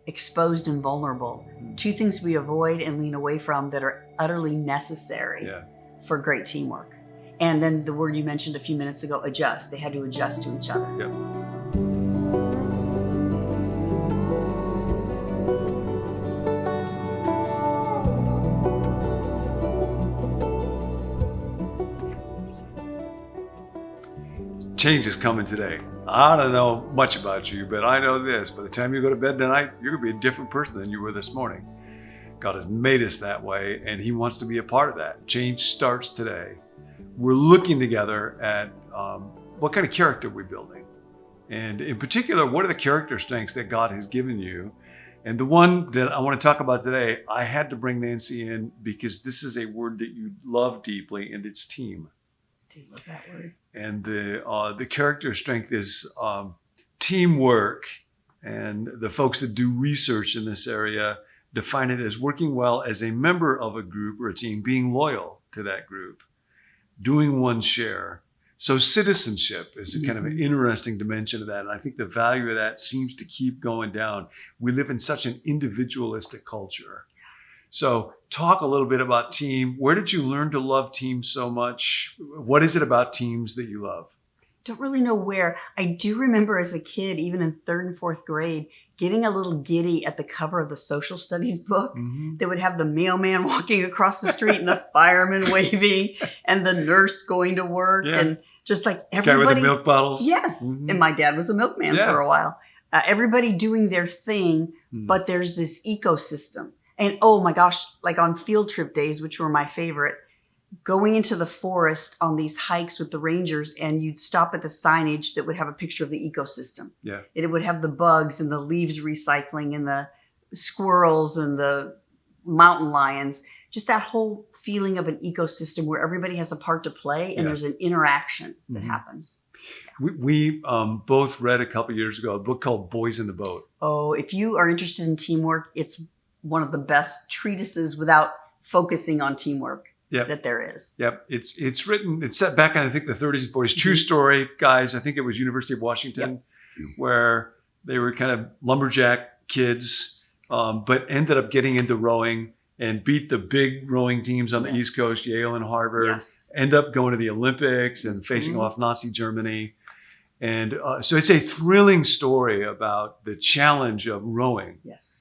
exposed and vulnerable. Two things we avoid and lean away from that are utterly necessary for great teamwork. And then the word you mentioned a few minutes ago, adjust. They had to adjust to each other. Yep. Change is coming today. I don't know much about you, but I know this. By the time you go to bed tonight, you're going to be a different person than you were this morning. God has made us that way, and He wants to be a part of that. Change starts today. We're looking together at what kind of character we're building. And in particular, what are the character strengths that God has given you? And the one that I want to talk about today, I had to bring Nancy in because this is a word that you love deeply, and it's team. Do you love that word? And the character strength is teamwork. And the folks that do research in this area define it as working well as a member of a group or a team, being loyal to that group, doing one's share. So citizenship is a kind of an interesting dimension of that. And I think the value of that seems to keep going down. We live in such an individualistic culture. So talk a little bit about team. Where did you learn to love teams so much? What is it about teams that you love? Don't really know where. I do remember as a kid, even in 3rd and 4th grade, getting a little giddy at the cover of the social studies book that would have the mailman walking across the street and the fireman waving and the nurse going to work and just like everybody. Guy with the milk bottles. Yes. And my dad was a milkman for a while. Everybody doing their thing, but there's this ecosystem. And oh my gosh, like on field trip days, which were my favorite, going into the forest on these hikes with the rangers, and you'd stop at the signage that would have a picture of the ecosystem. Yeah. It would have the bugs and the leaves recycling and the squirrels and the mountain lions, just that whole feeling of an ecosystem where everybody has a part to play and there's an interaction that happens. We both read a couple years ago a book called Boys in the Boat. Oh, if you are interested in teamwork, it's one of the best treatises without focusing on teamwork that there is. Yep. It's written, it's set back in, I think, the 30s and 40s. True story, guys. I think it was University of Washington, where they were kind of lumberjack kids, but ended up getting into rowing and beat the big rowing teams on the East Coast, Yale and Harvard, end up going to the Olympics and facing off Nazi Germany. And so it's a thrilling story about the challenge of rowing.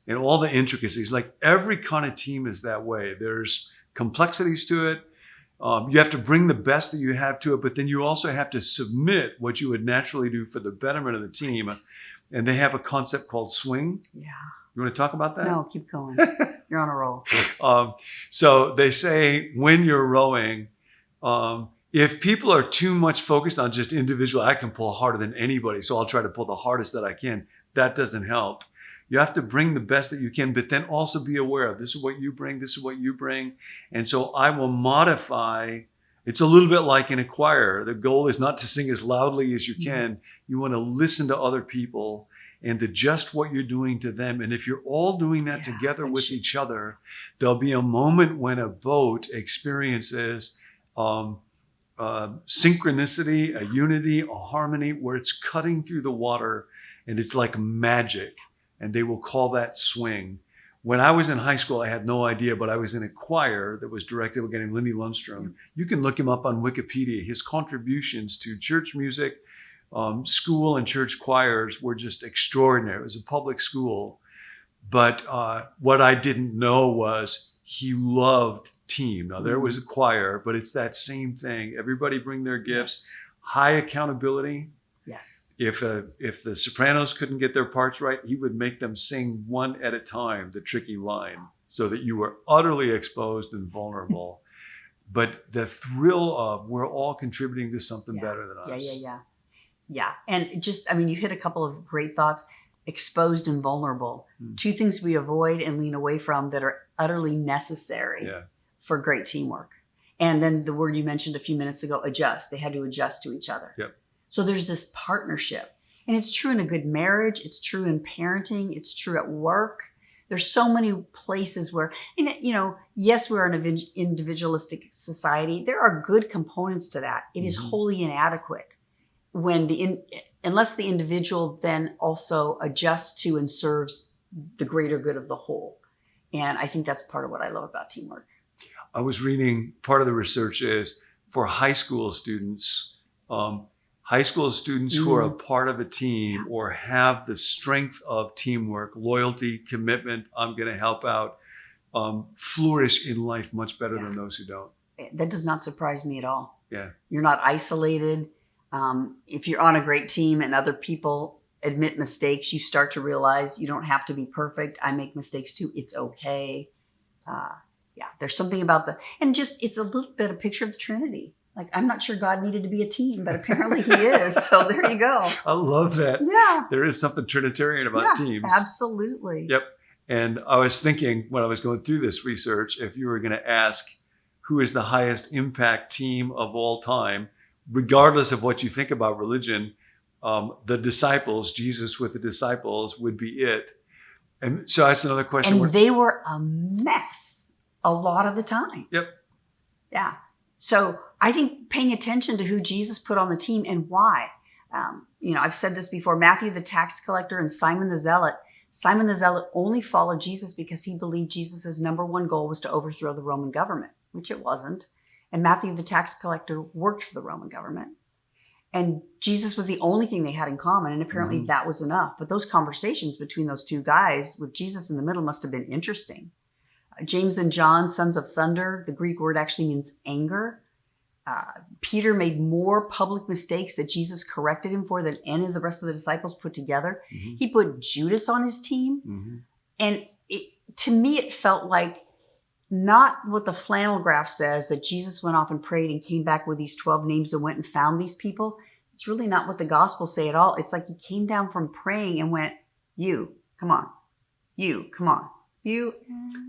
And all the intricacies. Like every kind of team is that way. There's complexities to it. You have to bring the best that you have to it, but then you also have to submit what you would naturally do for the betterment of the team. And they have a concept called swing. Yeah. You want to talk about that? No, keep going. You're on a roll. So they say when you're rowing, if people are too much focused on just individual, I can pull harder than anybody, so I'll try to pull the hardest that I can. That doesn't help. You have to bring the best that you can, but then also be aware of this is what you bring, this is what you bring. And so I will modify. It's a little bit like in a choir. The goal is not to sing as loudly as you can. You want to listen to other people and adjust what you're doing to them. And if you're all doing that together with each other, there'll be a moment when a boat experiences synchronicity, a unity, a harmony, where it's cutting through the water and it's like magic. And they will call that swing. When I was in high school, I had no idea, but I was in a choir that was directed by a guy named Lindy Lundstrom. You can look him up on Wikipedia. His contributions to church music, school and church choirs were just extraordinary. It was a public school. But what I didn't know was he loved team. Now, there was a choir, but it's that same thing. Everybody bring their gifts. High accountability. If the sopranos couldn't get their parts right, he would make them sing one at a time, the tricky line, so that you were utterly exposed and vulnerable. But the thrill of we're all contributing to something better than us. Yeah. And just, I mean, you hit a couple of great thoughts. Exposed and vulnerable. Two things we avoid and lean away from that are utterly necessary for great teamwork. And then the word you mentioned a few minutes ago, adjust. They had to adjust to each other. So there's this partnership. And it's true in a good marriage. It's true in parenting. It's true at work. There's so many places where, yes, we're an individualistic society. There are good components to that. It is wholly inadequate when unless the individual then also adjusts to and serves the greater good of the whole. And I think that's part of what I love about teamwork. I was reading, part of the research is for high school students who are a part of a team or have the strength of teamwork, loyalty, commitment, I'm going to help out, flourish in life much better than those who don't. That does not surprise me at all. Yeah. You're not isolated. If you're on a great team and other people admit mistakes, you start to realize you don't have to be perfect. I make mistakes too. It's okay. There's something about it's a little bit a picture of the Trinity. Like, I'm not sure God needed to be a team, but apparently he is. So there you go. I love that. Yeah. There is something Trinitarian about teams. Absolutely. Yep. And I was thinking when I was going through this research, if you were going to ask who is the highest impact team of all time, regardless of what you think about religion, the disciples, Jesus with the disciples would be it. And so that's another question. And they were a mess a lot of the time. Yep. Yeah. So I think paying attention to who Jesus put on the team and why. I've said this before, Matthew the tax collector and Simon the Zealot. Simon the Zealot only followed Jesus because he believed Jesus' number one goal was to overthrow the Roman government, which it wasn't. And Matthew the tax collector worked for the Roman government. And Jesus was the only thing they had in common. And apparently that was enough. But those conversations between those two guys with Jesus in the middle must have been interesting. James and John, sons of thunder, the Greek word actually means anger. Peter made more public mistakes that Jesus corrected him for than any of the rest of the disciples put together. Mm-hmm. He put Judas on his team. Mm-hmm. And to me, it felt like not what the flannel graph says, that Jesus went off and prayed and came back with these 12 names and went and found these people. It's really not what the Gospels say at all. It's like he came down from praying and went, you, come on. You, come on. You,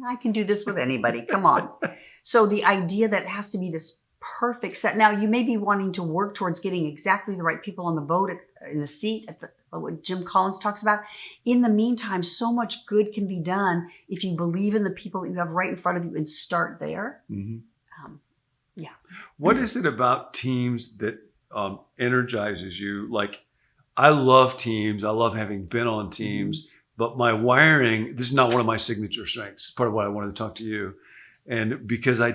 I can do this with anybody. Come on. So the idea that it has to be this perfect set. Now, you may be wanting to work towards getting exactly the right people on the boat, in the seat, what Jim Collins talks about. In the meantime, so much good can be done if you believe in the people that you have right in front of you and start there. Mm-hmm. What is it about teams that energizes you? Like, I love teams. I love having been on teams. Mm-hmm. But my wiring, this is not one of my signature strengths. Part of why I wanted to talk to you. And because I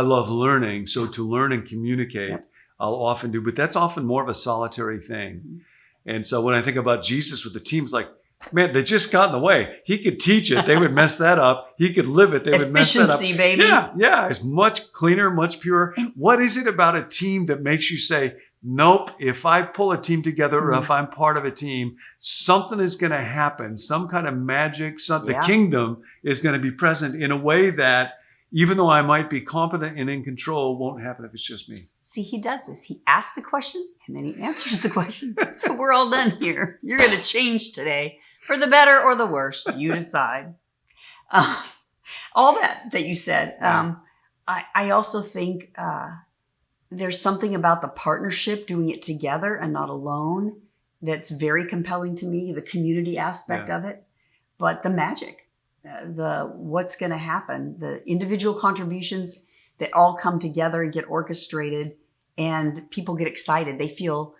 love learning. So to learn and communicate, I'll often do, but that's often more of a solitary thing. And so when I think about Jesus with the teams, like, man, they just got in the way. He could teach it. They would mess that up. He could live it. They would mess that up. Efficiency, baby. Yeah. It's much cleaner, much purer. What is it about a team that makes you say, nope, if I pull a team together or if I'm part of a team, something is going to happen. Some kind of magic, the kingdom is going to be present in a way that, even though I might be competent and in control, won't happen if it's just me. See, he does this. He asks the question and then he answers the question. So we're all done here. You're going to change today for the better or the worse. You decide. All that you said. I also think there's something about the partnership, doing it together and not alone, that's very compelling to me, the community aspect of it. But the magic. What's going to happen, the individual contributions that all come together and get orchestrated, and people get excited. They feel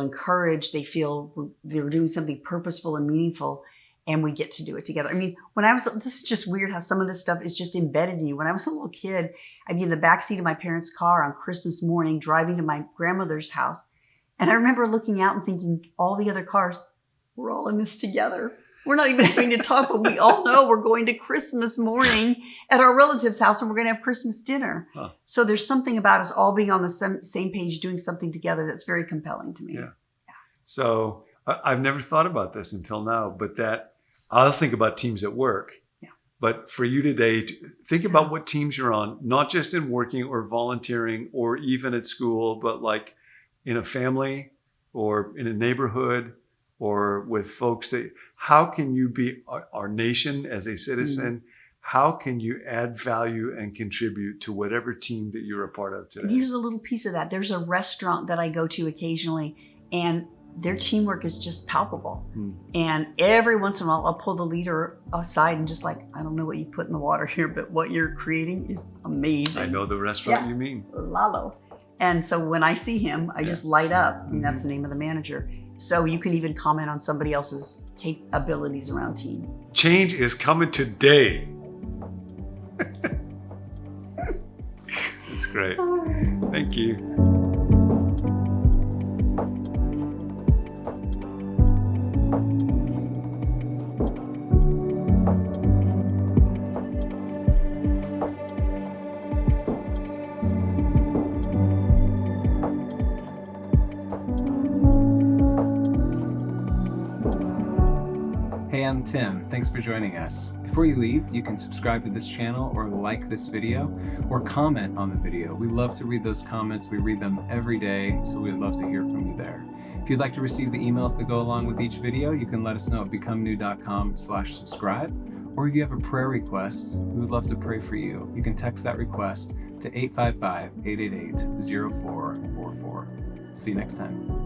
encouraged. They feel they're doing something purposeful and meaningful, and we get to do it together. I mean, this is just weird how some of this stuff is just embedded in you. When I was a little kid, I'd be in the backseat of my parents' car on Christmas morning, driving to my grandmother's house. And I remember looking out and thinking, all the other cars, we're all in this together. We're not even having to talk, but we all know we're going to Christmas morning at our relative's house and we're going to have Christmas dinner. Huh. So there's something about us all being on the same page, doing something together that's very compelling to me. Yeah. So I've never thought about this until now, but that I'll think about teams at work. Yeah. But for you today, think about what teams you're on, not just in working or volunteering or even at school, but like in a family or in a neighborhood or with folks that, how can you be our nation as a citizen? Mm-hmm. How can you add value and contribute to whatever team that you're a part of today? Here's a little piece of that. There's a restaurant that I go to occasionally, and their teamwork is just palpable. Mm. And every once in a while, I'll pull the leader aside and just like, I don't know what you put in the water here, but what you're creating is amazing. I know the restaurant you mean. Lalo. And so when I see him, I just light up. I mean, that's the name of the manager. So you can even comment on somebody else's capabilities around team. Change is coming today. That's great. Thank you. Hey, I'm Tim. Thanks for joining us. Before you leave, you can subscribe to this channel or like this video or comment on the video. We love to read those comments. We read them every day, so we'd love to hear from you there. If you'd like to receive the emails that go along with each video, you can let us know at becomenew.com/subscribe. Or if you have a prayer request, we would love to pray for you. You can text that request to 855-888-0444. See you next time.